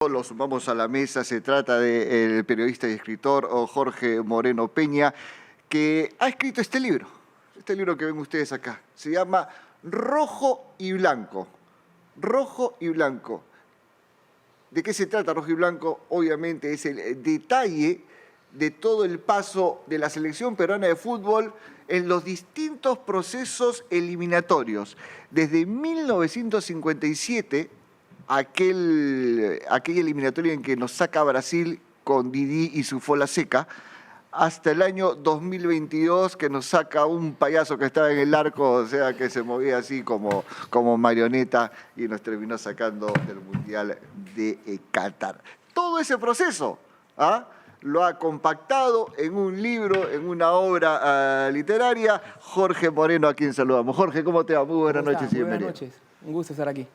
Lo sumamos a la mesa. Se trata del periodista y escritor Jorge Moreno Peña, que ha escrito este libro que ven ustedes acá. Se llama Rojo y Blanco. Rojo y Blanco. ¿De qué se trata Rojo y Blanco? Obviamente es el detalle de todo el paso de la selección peruana de fútbol en los distintos procesos eliminatorios. Desde 1957, aquella eliminatoria en que nos saca Brasil con Didi y su Fola Seca, hasta el año 2022 que nos saca un payaso que estaba en el arco, o sea, que se movía así como marioneta y nos terminó sacando del Mundial de Qatar. Todo ese proceso lo ha compactado en un libro, en una obra literaria, Jorge Moreno, a quien saludamos. Jorge, ¿cómo te va? Muy buenas noches y bienvenido. Buenas noches, un gusto estar aquí.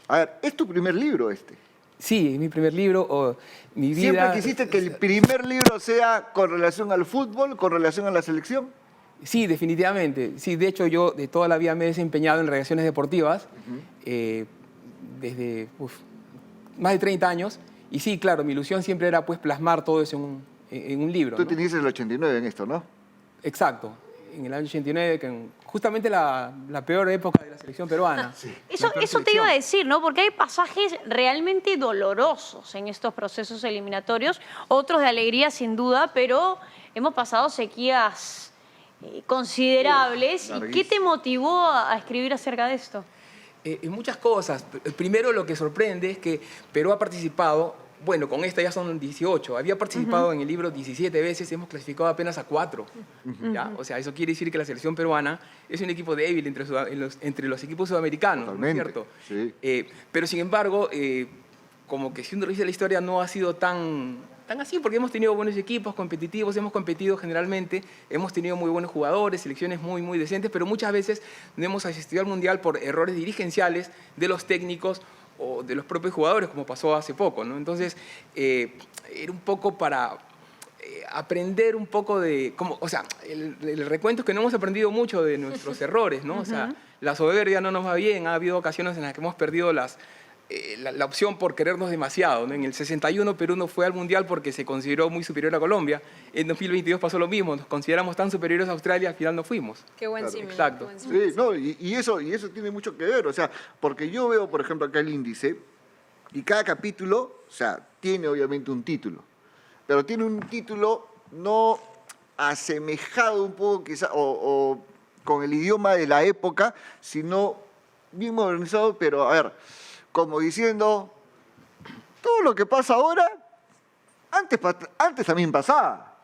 A ver, ¿es tu primer libro este? Sí, es mi primer libro, mi vida... ¿Siempre quisiste que el primer libro sea con relación al fútbol, con relación a la selección? Sí, definitivamente. Sí, de hecho yo de toda la vida me he desempeñado en redacciones deportivas, desde más de 30 años. Y sí, claro, mi ilusión siempre era pues plasmar todo eso en un libro. Tú te inicias en el 89 en esto, ¿no? Exacto, en el año 89, que justamente la peor época de la selección peruana. Sí. Eso te iba a decir, ¿no? Porque hay pasajes realmente dolorosos en estos procesos eliminatorios, otros de alegría sin duda, pero hemos pasado sequías considerables. ¿Y qué te motivó a escribir acerca de esto? Muchas cosas. Primero, lo que sorprende es que Perú ha participado, bueno, con esta ya son 18, había participado en el libro 17 veces, hemos clasificado apenas a 4. ¿Ya? O sea, eso quiere decir que la selección peruana es un equipo débil entre los equipos sudamericanos. Totalmente. ¿No es cierto? Sí. Pero sin embargo, como que si uno revisa la historia, no ha sido tan así, porque hemos tenido buenos equipos competitivos, hemos competido generalmente, hemos tenido muy buenos jugadores, selecciones muy decentes, pero muchas veces no hemos asistido al Mundial por errores dirigenciales de los técnicos o de los propios jugadores, como pasó hace poco, ¿no? Entonces, era un poco para aprender un poco de... o sea, el recuento es que no hemos aprendido mucho de nuestros errores, ¿no? O sea, la soberbia no nos va bien, ha habido ocasiones en las que hemos perdido la opción por querernos demasiado, ¿no? En el 61 Perú no fue al Mundial porque se consideró muy superior a Colombia. En 2022 pasó lo mismo, nos consideramos tan superiores a Australia, al final no fuimos. Qué buen símil. Exacto. Sí, no, y eso tiene mucho que ver, o sea, porque yo veo, por ejemplo, acá el índice, y cada capítulo, o sea, tiene obviamente un título, pero tiene un título no asemejado un poco quizá, o con el idioma de la época, sino bien modernizado, pero a ver, como diciendo, todo lo que pasa ahora, antes también pasaba.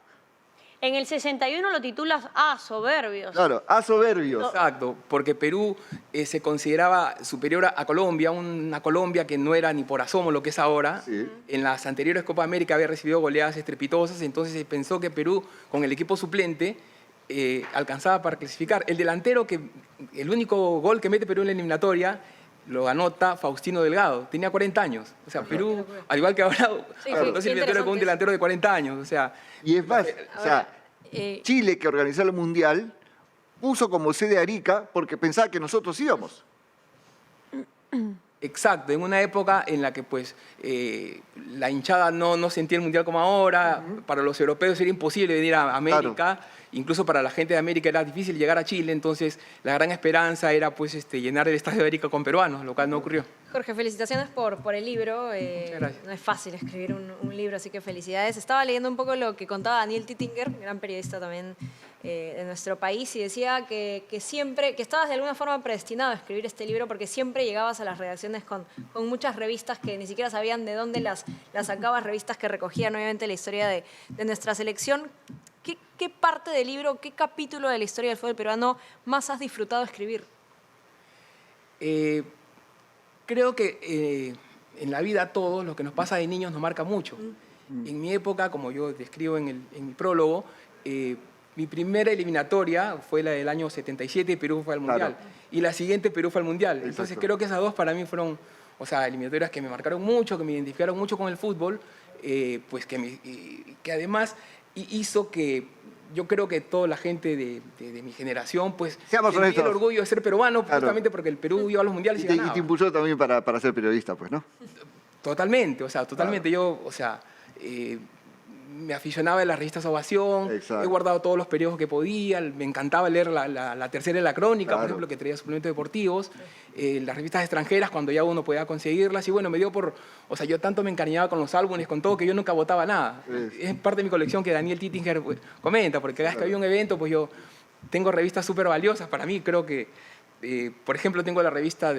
En el 61 lo titulas Soberbios. Claro, soberbios. Exacto, porque Perú se consideraba superior a Colombia, una Colombia que no era ni por asomo lo que es ahora. Sí. En las anteriores Copa América había recibido goleadas estrepitosas, entonces se pensó que Perú, con el equipo suplente, alcanzaba para clasificar. El único gol que mete Perú en la eliminatoria lo anota Faustino Delgado, tenía 40 años. O sea, Perú, al igual que ahora, no se eliminatoria con un delantero de 40 años. O sea, y es más, Chile, que organizó el Mundial, puso como sede Arica porque pensaba que nosotros íbamos. Exacto, en una época en la que pues, la hinchada no sentía el Mundial como ahora, para los europeos era imposible venir a América, claro. Incluso para la gente de América era difícil llegar a Chile, entonces la gran esperanza era pues, llenar el Estadio de Arica con peruanos, lo cual no ocurrió. Jorge, felicitaciones por el libro. Gracias. No es fácil escribir un libro, así que felicidades. Estaba leyendo un poco lo que contaba Daniel Tittinger, gran periodista también de nuestro país, y decía que estabas de alguna forma predestinado a escribir este libro porque siempre llegabas a las redacciones con muchas revistas que ni siquiera sabían de dónde las sacabas, revistas que recogían obviamente la historia de nuestra selección. ¿Qué parte del libro, qué capítulo de la historia del fútbol peruano más has disfrutado escribir? Creo que en la vida a todos lo que nos pasa de niños nos marca mucho. En mi época, como yo describo en mi prólogo, mi primera eliminatoria fue la del año 77 y Perú fue al Mundial. Claro. Y la siguiente Perú fue al Mundial. Exacto. Entonces creo que esas dos para mí fueron eliminatorias que me marcaron mucho, que me identificaron mucho con el fútbol, pues que además hizo que yo creo que toda la gente de mi generación, pues, tenía el orgullo de ser peruano, claro. Justamente porque el Perú iba a los mundiales y ganaba. Y te impulsó también para ser periodista, pues, ¿no? Totalmente, o sea, totalmente. Yo, o sea, me aficionaba a las revistas Ovación, Exacto. he guardado todos los periódicos que podía, me encantaba leer la tercera de la crónica, Claro. por ejemplo, que traía suplementos deportivos, las revistas extranjeras cuando ya uno podía conseguirlas, y bueno, me dio por, o sea, yo tanto me encariñaba con los álbumes, con todo, que yo nunca botaba nada. Sí. Es parte de mi colección que Daniel Tittinger pues, comenta, porque cada vez que había un evento, pues yo tengo revistas súper valiosas para mí, creo que por ejemplo, tengo una revista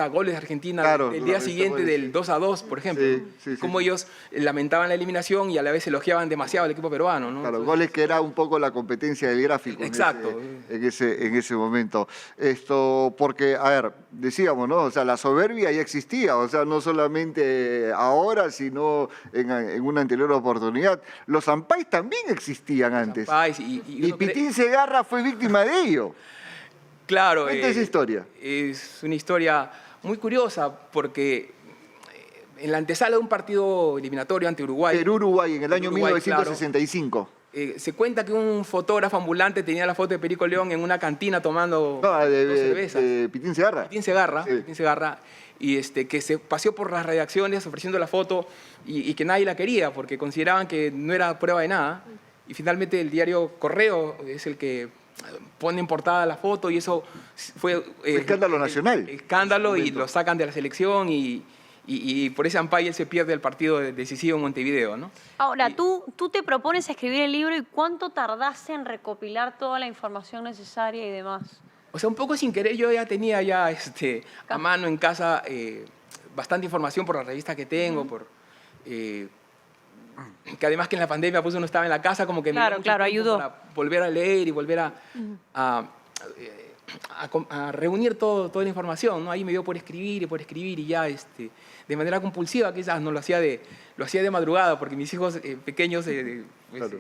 Goles de Argentina, Claro, del una día revista siguiente Goles, del sí. 2-2, por ejemplo. Sí, ¿no? sí, sí. Cómo ellos lamentaban la eliminación y a la vez elogiaban demasiado al equipo peruano. ¿no? Claro, Entonces, Goles que era un poco la competencia del gráfico Exacto. en ese momento. Porque, a ver, decíamos, ¿no? O sea, la soberbia ya existía, o sea, no solamente ahora, sino en una anterior oportunidad. Los Ampais también existían antes. Pais Y uno cree- Pitín Segarra fue víctima de ello. Claro. Cuenta esa historia. Es una historia muy curiosa porque en la antesala de un partido eliminatorio ante Uruguay, Perú-Uruguay en el año Uruguay, 1965. se cuenta que un fotógrafo ambulante tenía la foto de Perico León en una cantina tomando No, dos cervezas. de Pitín Segarra. Pitín Segarra, Sí. Pitín Segarra, y que se paseó por las redacciones ofreciendo la foto y que nadie la quería porque consideraban que no era prueba de nada. Y finalmente el diario Correo es el que pone en portada la foto y eso fue... Escándalo nacional. Escándalo, En ese y momento. lo sacan de la selección y por ese ampay él se pierde el partido decisivo en Montevideo, ¿no? Ahora, tú te propones escribir el libro y ¿cuánto tardaste en recopilar toda la información necesaria y demás? O sea, un poco sin querer yo ya tenía a mano en casa bastante información por la revista que tengo, que además que en la pandemia pues uno estaba en la casa como que me dio Claro, mucho claro, tiempo ayudó. para volver a leer y volver a reunir toda la información, ¿no? Ahí me dio por escribir y ya de manera compulsiva, quizás no lo hacía de madrugada porque mis hijos pequeños pues, Claro.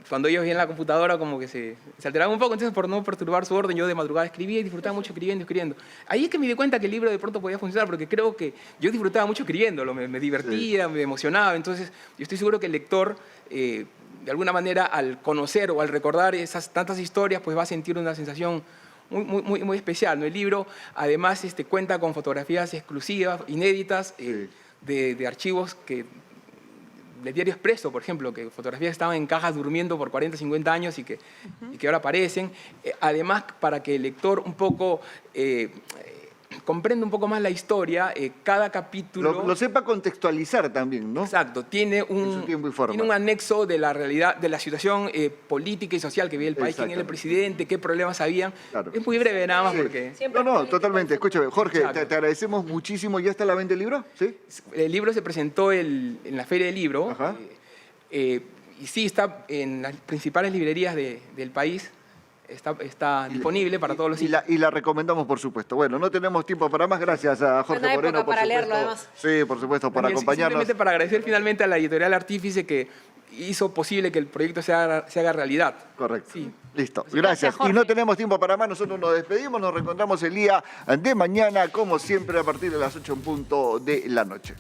cuando ellos veían la computadora como que se alteraban un poco, entonces por no perturbar su orden yo de madrugada escribía y disfrutaba mucho escribiendo. Ahí es que me di cuenta que el libro de pronto podía funcionar porque creo que yo disfrutaba mucho escribiéndolo, me divertía, me emocionaba, entonces yo estoy seguro que el lector de alguna manera al conocer o al recordar esas tantas historias pues va a sentir una sensación muy especial, ¿no? El libro además cuenta con fotografías exclusivas, inéditas, de archivos del diario Expreso, por ejemplo, que fotografías que estaban en cajas durmiendo por 40, 50 años y que ahora aparecen. Además, para que el lector un poco comprenda un poco más la historia, cada capítulo... Lo sepa contextualizar también, ¿no? Exacto, tiene su tiempo y forma. tiene un anexo de la realidad, de la situación política y social que vive el país, quién era el presidente, qué problemas habían. Claro. Es muy breve nada más Sí. porque... Siempre No, político, totalmente. Escúchame, Jorge, Exacto. te agradecemos muchísimo. ¿Ya está a la venta el libro? ¿Sí? El libro se presentó en la Feria del Libro. Ajá. Y sí, está en las principales librerías del país. Está disponible para todos los y la recomendamos, por supuesto. Bueno, no tenemos tiempo para más. Gracias a Jorge Buena Moreno, época por para supuesto. leerlo, además. Sí, por supuesto, por Daniel, acompañarnos. Simplemente para agradecer finalmente a la editorial Artífice que hizo posible que el proyecto se haga realidad. Correcto. Sí. Listo. Gracias, Gracias. Jorge. Y no tenemos tiempo para más. Nosotros nos despedimos. Nos reencontramos el día de mañana, como siempre, a partir de las 8 en punto de la noche.